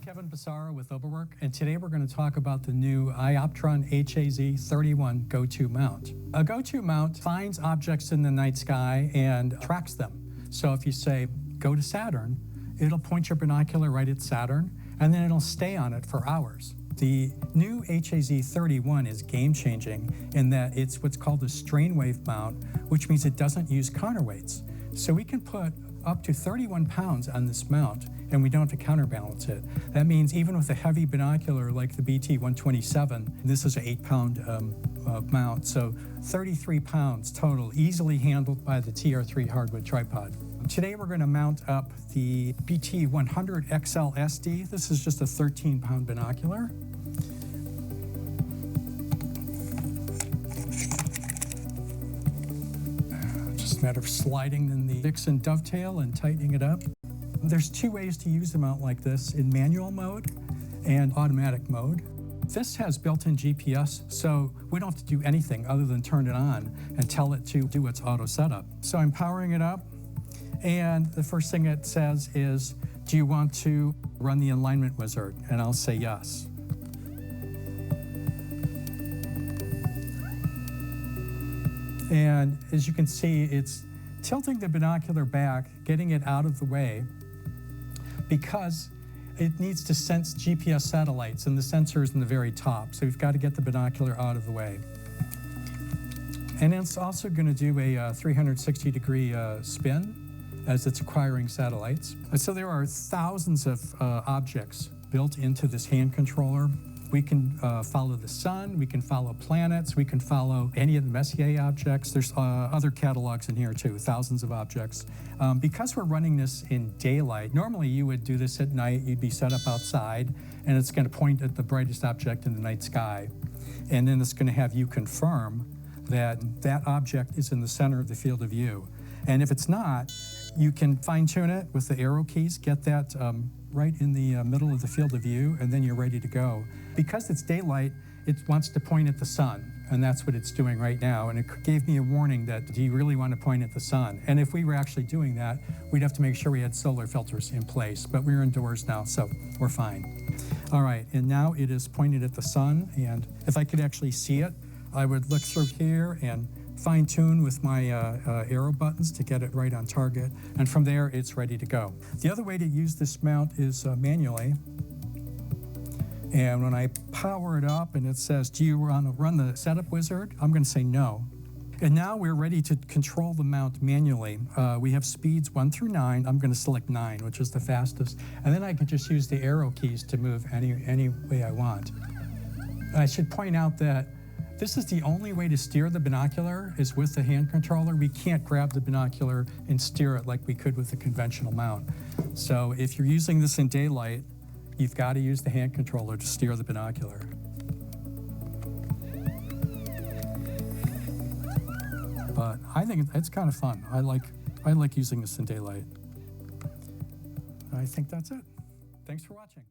Kevin Bassara with Overwork, and today we're going to talk about the new Ioptron HAZ31 go-to mount. A go-to mount finds objects in the night sky and tracks them. So if you say, go to Saturn, it'll point your binocular right at Saturn, and then it'll stay on it for hours. The new HAZ31 is game-changing in that it's what's called a strain wave mount, which means it doesn't use counterweights. So we can put up to 31 pounds on this mount, and we don't have to counterbalance it. That means even with a heavy binocular like the BT-127, this is an 8-pound mount, so 33 pounds total, easily handled by the TR3 hardwood tripod. Today we're going to mount up the BT-100 XL SD. This is just a 13-pound binocular. Just a matter of sliding in the Dixon dovetail and tightening it up. There's two ways to use the mount like this, in manual mode and automatic mode. This has built-in GPS, so we don't have to do anything other than turn it on and tell it to do its auto setup. So I'm powering it up, and the first thing it says is, do you want to run the alignment wizard? And I'll say yes. And as you can see, it's tilting the binocular back, getting it out of the way, because it needs to sense GPS satellites, and the sensor is in the very top, so we've got to get the binocular out of the way. And it's also going to do a 360-degree spin as it's acquiring satellites. So there are thousands of objects built into this hand controller. We can follow the sun, we can follow planets, we can follow any of the Messier objects. There's other catalogs in here too, thousands of objects. Because we're running this in daylight, normally you would do this at night, you'd be set up outside, and it's going to point at the brightest object in the night sky. And then it's going to have you confirm that that object is in the center of the field of view. And if it's not, you can fine-tune it with the arrow keys, get that right in the middle of the field of view, and then you're ready to go. Because it's daylight, it wants to point at the sun, and that's what it's doing right now. And it gave me a warning that, do you really want to point at the sun? And if we were actually doing that, we'd have to make sure we had solar filters in place, but we're indoors now, so we're fine. All right, and now it is pointed at the sun, and if I could actually see it, I would look through here and fine-tune with my arrow buttons to get it right on target, and from there it's ready to go. The other way to use this mount is manually, and when I power it up and it says, do you want to run the setup wizard? I'm going to say no. And now we're ready to control the mount manually. We have speeds 1 through 9. I'm going to select 9, which is the fastest, and then I can just use the arrow keys to move any way I want. I should point out that this is the only way to steer the binocular is with the hand controller. We can't grab the binocular and steer it like we could with a conventional mount. So if you're using this in daylight, you've got to use the hand controller to steer the binocular. But I think it's kind of fun. I like using this in daylight. I think that's it. Thanks for watching.